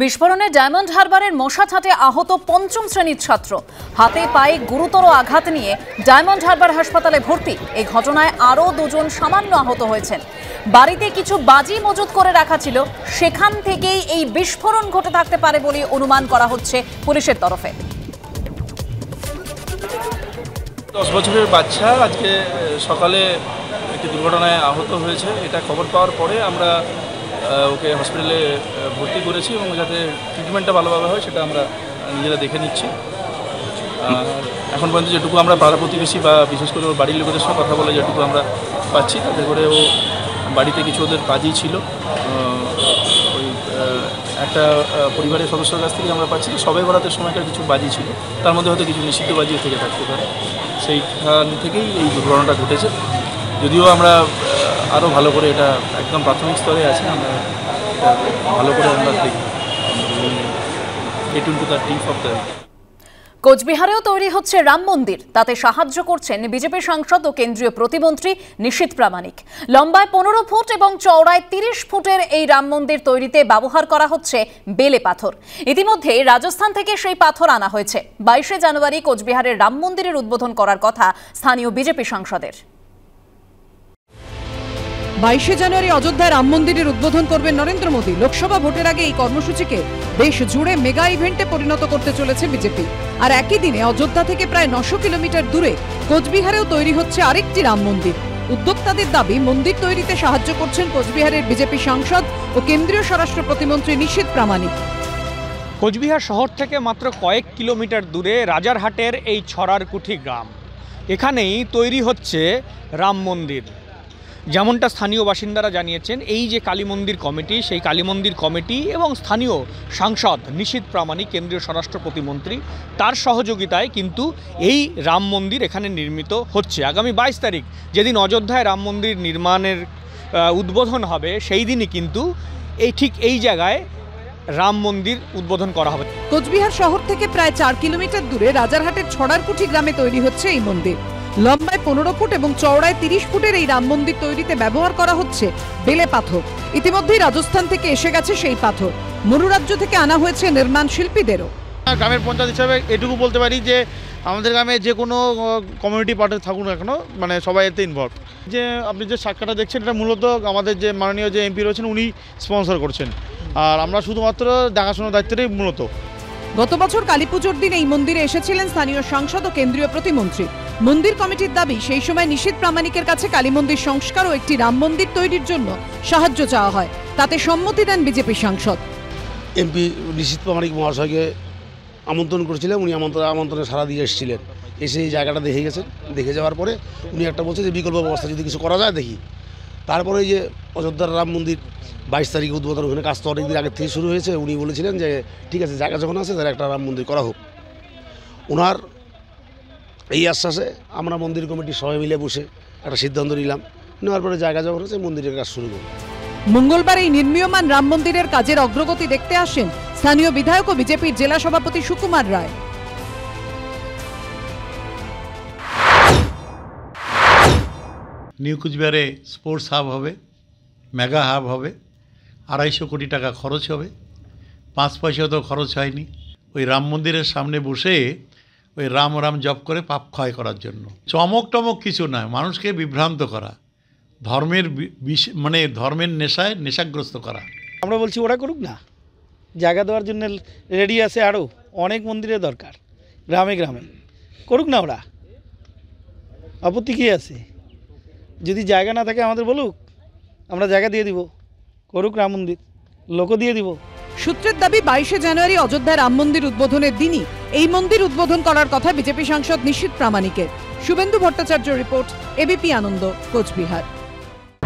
বিস্ফোরণে ডায়মন্ড হারবারের মশাছাটে আহত পঞ্চম শ্রেণীর ছাত্র, হাতে পায়ে গুরুতর আঘাত নিয়ে ডায়মন্ড হারবার হাসপাতালে ভর্তি। এই ঘটনায় আরও দুজন সামান্য আহত হয়েছেন। বাড়িতে কিছু বাজি মজুত করে রাখা ছিল, সেখান থেকেই এই বিস্ফোরণ ঘটে থাকতে পারে বলে অনুমান করা হচ্ছে পুলিশের তরফে। 10 বছরের বাচ্চা আজকে সকালে একটি দুর্ঘটনায় আহত হয়েছে। এটা খবর পাওয়ার পরে আমরা ওকে হসপিটালে ভর্তি করেছি এবং যাতে ট্রিটমেন্টটা ভালোভাবে হয় সেটা আমরা নিজেরা দেখে নিচ্ছি। এখন পর্যন্ত যেটুকু আমরা পাড়া প্রতিবেশী বা বিশেষ করে ওর বাড়ির লোকেদের সঙ্গে কথা বলে যেটুকু আমরা পাচ্ছি, তাতে করে ও বাড়িতে কিছু ওদের কাজই ছিল। ওই একটা পরিবারের সদস্যের কাছ থেকে আমরা পাচ্ছি সবে বরাতের সময়কার কিছু বাজি ছিল, তার মধ্যে হয়তো কিছু নিষিদ্ধ বাজিও থেকে থাকতে পারে। সেইখান থেকেই এই দুর্ঘটনাটা ঘটেছে। যদিও আমরা আরও ভালো করে এটা একদম প্রাথমিক স্তরে আছে, আমরা ভালো করে আমরা দেখি। কোচবিহারেও তৈরি হচ্ছে রাম মন্দির, তাতে সাহায্য করছেন বিজেপি সাংসদ ও কেন্দ্রীয় প্রতিমন্ত্রী নিশীথ প্রামাণিক। লম্বায় 15 ফুট এবং চওড়ায় 30 ফুটের এই রাম মন্দির তৈরিতে ব্যবহার করা হচ্ছে বেলে পাথর। ইতিমধ্যে রাজস্থান থেকে সেই পাথর আনা হয়েছে। 22শে জানুয়ারি কোচবিহারের রাম মন্দিরের উদ্বোধন করার কথা স্থানীয় বিজেপি সাংসদের। 22শে জানুয়ারি অযোধ্যায় রাম মন্দিরের উদ্বোধন করবেন নরেন্দ্র মোদী। লোকসভা ভোটের আগে এই কর্মসূচিকে দেশ জুড়ে মেগা ইভেন্টে পরিণত করতে চলেছে বিজেপি। আর একই দিনে অযোধ্যা থেকে প্রায় 900 কিলোমিটার দূরে কোচবিহারেও তৈরি হচ্ছে আরেকটি রাম মন্দির। উদ্যোক্তাদের দাবি, মন্দির তৈরিতে সাহায্য করছেন কোচবিহারের বিজেপি সাংসদ ও কেন্দ্রীয় স্বরাষ্ট্র প্রতিমন্ত্রী নিশীথ প্রামাণিক। কোচবিহার শহর থেকে মাত্র কয়েক কিলোমিটার দূরে রাজারহাটের এই ছড়ারকুঠি গ্রাম, এখানেই তৈরি হচ্ছে রাম মন্দির। যেমনটা স্থানীয় বাসিন্দারা জানিয়েছেন, এই যে কালী মন্দির কমিটি, সেই কালী মন্দির কমিটি এবং স্থানীয় সাংসদ নিশীথ প্রামাণিক, কেন্দ্রীয় স্বরাষ্ট্র প্রতিমন্ত্রী, তার সহযোগিতায় কিন্তু এই রাম মন্দির এখানে নির্মিত হচ্ছে। আগামী 22 তারিখ যেদিন অযোধ্যায় রাম মন্দির নির্মাণের উদ্বোধন হবে, সেই দিনই কিন্তু ঠিক এই জায়গায় রাম মন্দির উদ্বোধন করা হবে। কোচবিহার শহর থেকে প্রায় 4 কিলোমিটার দূরে রাজারহাটের ছড়ারকুঠি গ্রামে তৈরি হচ্ছে এই মন্দির। লম্বায় 15 ফুট এবং চওড়ায় 30 ফুটের এই রাম মন্দির তৈরিতে ব্যবহার করা হচ্ছে বেলে পাথর। ইতিমধ্যেই রাজস্থান থেকে এসে গেছে সেই পাথর। মরু রাজ্য থেকে আনা হয়েছে নির্মাণ শিল্পীদেরও। গ্রামের পঞ্চায়েত হিসাবে এটুকু বলতে পারি যে আমাদের গ্রামে যে কোনো কমিউনিটি পার্টি থাকুন না কেন, মানে সবাই এতে ইনভলভ। যে আপনি যে সাক্ষাটা দেখছেন, এটা মূলত আমাদের যে মাননীয় যে এমপি রয়েছেন উনি স্পন্সর করছেন, আর আমরা শুধুমাত্র দেখাশোনার দায়িত্বটাই মূলত। গত বছর কালী পুজোর দিন এই মন্দিরে এসেছিলেন স্থানীয় সাংসদ ও কেন্দ্রীয় প্রতিমন্ত্রী। মন্দির কমিটির দাবি, সেই সময় নিশীথ প্রামাণিকের কাছে কালী মন্দির সংস্কার ও একটি রাম মন্দির তৈরির জন্য সাহায্য চাওয়া হয়। তাতে সম্মতি দেন বিজেপি সাংসদ। এমপি নিশীথ প্রামাণিক মহাশয়কে আমন্ত্রণ করেছিলেন, উনি আমন্ত্রণে সাড়া দিয়ে এসেছিলেন। এসে এই জায়গাটা দেখে গেছেন। দেখে যাওয়ার পরে উনি একটা বলছে যে বিকল্প ব্যবস্থা যদি কিছু করা যায় দেখি। তারপরে এই যে অযোধ্যার রাম মন্দির 22 তারিখে উদ্বোধন, ওখানে কাজ তো অনেকদিন আগের থেকে শুরু হয়েছে। উনি বলেছিলেন যে ঠিক আছে, জায়গা যখন আছে তাহলে একটা রাম মন্দির করা হোক। ওনার এই আশ্বাসে আমরা মন্দির কমিটির সবাই মিলে বসে একটা সিদ্ধান্ত নিলাম। নেওয়ার পরে জায়গা যখন আছে মন্দিরের কাজ শুরু করব। মঙ্গলবার এই নির্মীয়মান রাম মন্দিরের কাজের অগ্রগতি দেখতে আসেন স্থানীয় বিধায়ক ও বিজেপির জেলা সভাপতি Sukumar Ray. New কুচবিহারে sports hub হবে, মেগা হাব হবে। 250 কোটি টাকা খরচ হবে। 5 পয়সা তো খরচ হয়নি। ওই রাম মন্দিরের সামনে বসে ওই রাম রাম জপ করে পাপ ক্ষয় করার জন্য। চমক টমক কিছু নয়, মানুষকে বিভ্রান্ত করা, ধর্মের নেশাগ্রস্ত করা। আমরা বলছি ওরা করুক না, জায়গা দেওয়ার জন্য রেডি আছে। আরও অনেক মন্দিরের দরকার গ্রামে গ্রামে, করুক না ওরা, আপত্তি কী আছে? যদি জায়গা না থাকে আমাদের বলুক, আমরা জায়গা দিয়ে দিব, করুক রাম মন্দির, লোকও দিয়ে দিব। সূত্রের দাবি, 22শে জানুয়ারি অযোধ্যায় রাম মন্দির উদ্বোধনের দিনই এই মন্দির উদ্বোধন করার কথা বিজেপি সাংসদ নিশীথ প্রামাণিকের। শুভেন্দু ভট্টাচার্য রিপোর্ট, এবিপি আনন্দ, কোচবিহার।